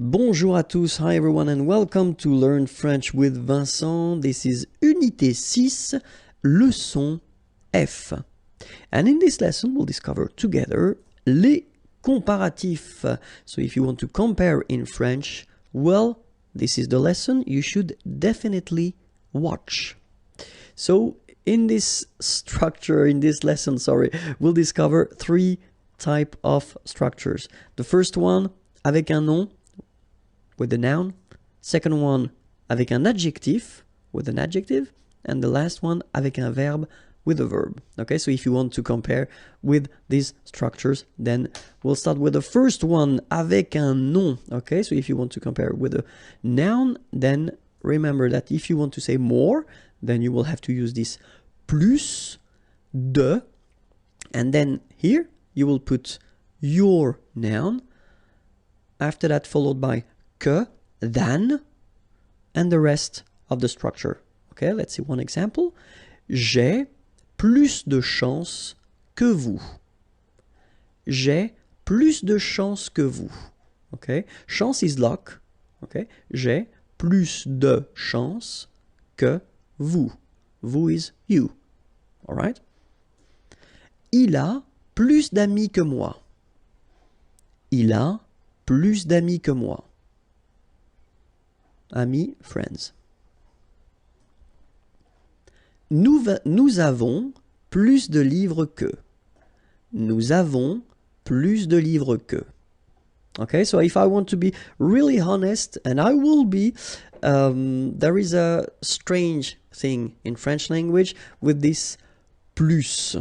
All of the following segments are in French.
Bonjour à tous, hi everyone and welcome to Learn French with Vincent. This is Unité 6, leçon F. And in this lesson we'll discover together les comparatifs. So if you want to compare in French, well, this is the lesson you should definitely watch. So in this lesson, we'll discover three types of structures. The first one, avec un nom, with a noun. Second one, avec un adjectif, with an adjective. And the last one, avec un verbe, with a verb. Okay, so if you want to compare with these structures, then we'll start with the first one, avec un nom. Okay, so if you want to compare with a noun, then remember that if you want to say more, then you will have to use this plus, de, and then here you will put your noun, after that followed by que, than, and the rest of the structure. Okay, let's see one example. J'ai plus de chance que vous. J'ai plus de chance que vous. Okay, chance is luck. Okay, j'ai plus de chance que vous. Vous is you. All right. Il a plus d'amis que moi. Il a plus d'amis que moi. Amis, friends. Nous avons plus de livres que. Nous avons plus de livres que. Okay, so if I want to be really honest, and I will be, there is a strange thing in French language with this plus.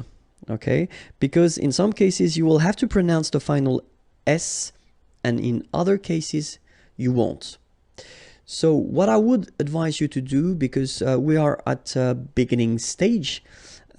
Okay, because in some cases you will have to pronounce the final S, and in other cases you won't. So what I would advise you to do, because we are at a beginning stage,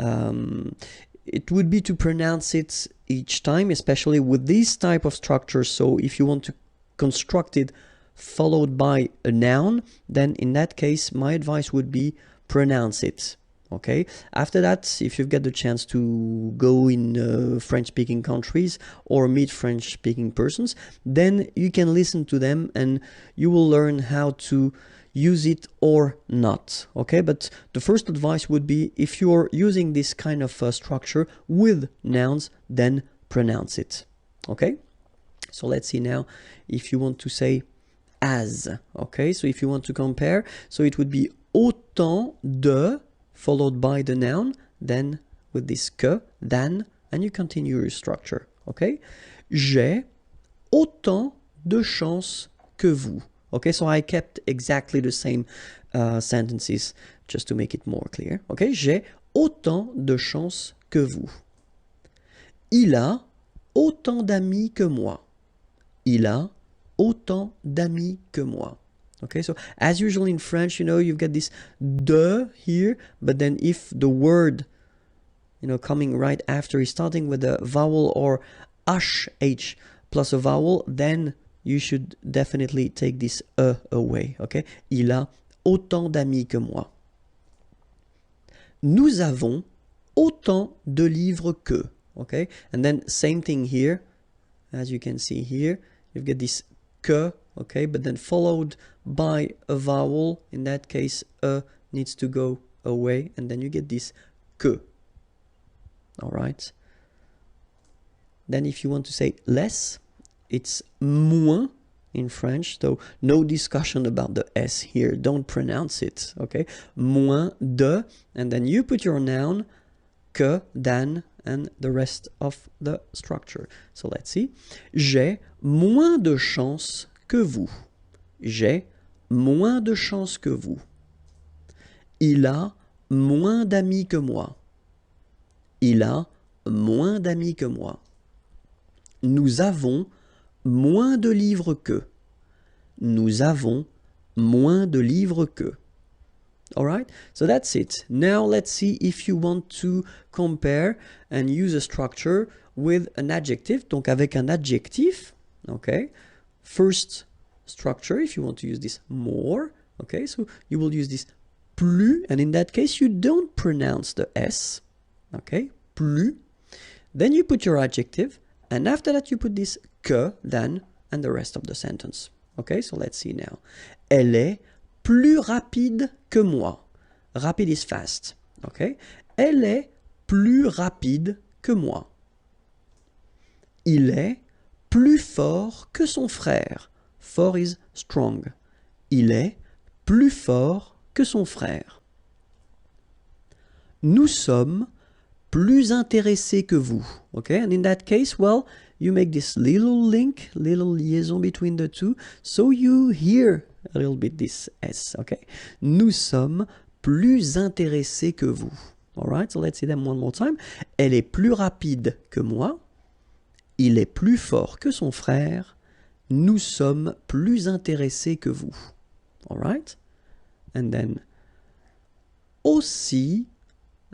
it would be to pronounce it each time, especially with this type of structure. So if you want to construct it followed by a noun, then in that case my advice would be pronounce it. Okay, after that, if you get the chance to go in French-speaking countries or meet French-speaking persons, then you can listen to them and you will learn how to use it or not. Okay, but the first advice would be, if you're using this kind of structure with nouns, then pronounce it. Okay, so let's see now if you want to say as. Okay, so if you want to compare, so it would be autant de, followed by the noun, then with this que, than, and you continue your structure. Okay, j'ai autant de chance que vous. Okay, so I kept exactly the same sentences just to make it more clear. Okay, j'ai autant de chance que vous. Il a autant d'amis que moi. Il a autant d'amis que moi. Okay, so as usual in French, you know, you've got this de here, but then if the word, you know, coming right after is starting with a vowel or sh plus a vowel, then you should definitely take this away. Okay, il a autant d'amis que moi. Nous avons autant de livres que. Okay, and then same thing here, as you can see here, you've got this que. Okay, but then followed by a vowel. In that case, needs to go away, and then you get this que. All right. Then if you want to say less, it's moins in French. So no discussion about the S here. Don't pronounce it. Okay, moins de, and then you put your noun, que, than, and the rest of the structure. So let's see. J'ai moins de chance que vous. J'ai moins de chance que vous. Il a moins d'amis que moi. Il a moins d'amis que moi. Nous avons moins de livres que. Nous avons moins de livres que. Alright, so that's it. Now let's see if you want to compare and use a structure with an adjective. Donc avec un adjectif, okay. First structure, if you want to use this more, okay, so you will use this plus, and in that case you don't pronounce the S, okay, plus. Then you put your adjective, and after that you put this que, than, and the rest of the sentence. Okay, so let's see now. Elle est plus rapide que moi. Rapide is fast. Okay? Elle est plus rapide que moi. Il est plus fort que son frère. Fort is strong. Il est plus fort que son frère. Nous sommes plus intéressés que vous. Okay, and in that case, well, you make this little link, little liaison between the two, so you hear a little bit this S. Okay, nous sommes plus intéressés que vous. Alright, so let's see them one more time. Elle est plus rapide que moi. Il est plus fort que son frère. Nous sommes plus intéressés que vous. Alright, and then aussi.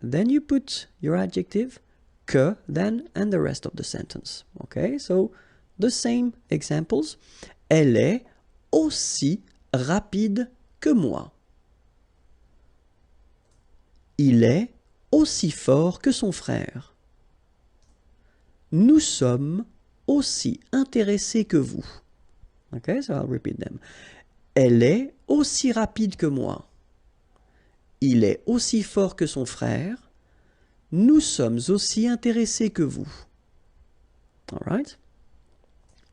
Then you put your adjective, que, then, and the rest of the sentence. Okay, so the same examples. Elle est aussi rapide que moi. Il est aussi fort que son frère. Nous sommes aussi intéressés que vous. Okay, so I'll repeat them. Elle est aussi rapide que moi. Il est aussi fort que son frère. Nous sommes aussi intéressés que vous. All right?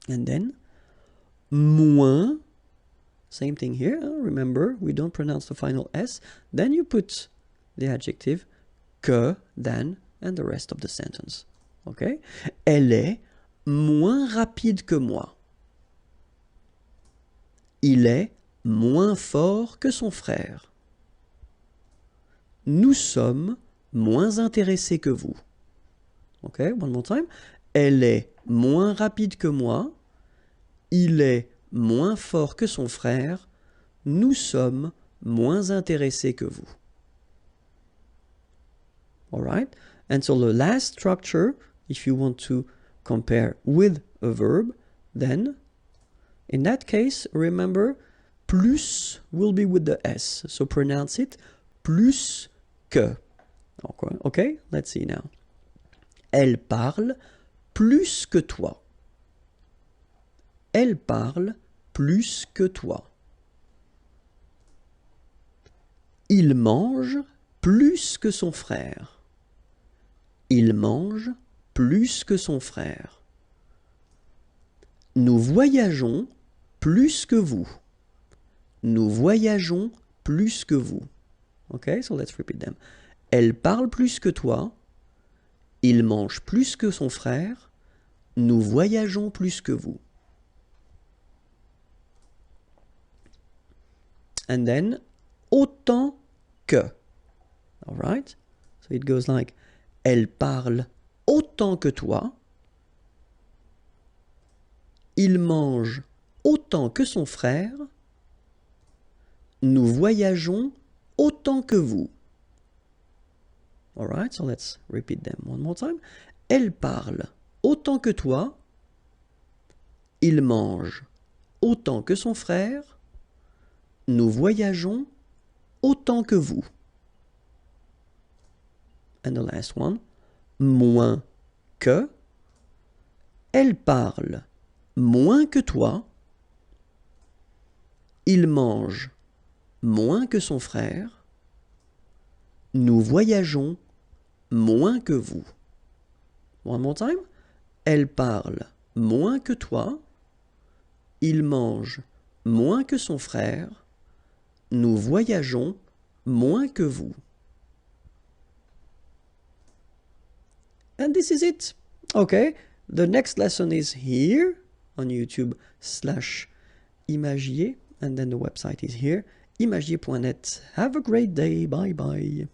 And then, moins. Same thing here. Remember, we don't pronounce the final S. Then you put the adjective que, than, and the rest of the sentence. Okay? Elle est moins rapide que moi. Il est moins fort que son frère. Nous sommes moins intéressés que vous. Okay, one more time. Elle est moins rapide que moi. Il est moins fort que son frère. Nous sommes moins intéressés que vous. All right? And so the last structure, if you want to compare with a verb, then in that case, remember, plus will be with the S. So pronounce it plus que. Okay, let's see now. Elle parle plus que toi. Elle parle plus que toi. Il mange plus que son frère. Il mange plus que son frère. Nous voyageons plus que vous. Nous voyageons plus que vous. Okay, so let's repeat them. Elle parle plus que toi. Il mange plus que son frère. Nous voyageons plus que vous. And then, autant que. All right? So it goes like, elle parle autant que toi. Il mange autant que son frère. Nous voyageons autant que vous. All right, so let's repeat them one more time. Elle parle autant que toi. Il mange autant que son frère. Nous voyageons autant que vous. And the last one. Moins que. Elle parle moins que toi. Il mange moins que son frère. Nous voyageons moins que vous. One more time. Elle parle moins que toi. Il mange moins que son frère. Nous voyageons moins que vous. And this is it. Okay, the next lesson is here on YouTube/Imagier, and then the website is here, imagier.net. Have a great day. Bye bye.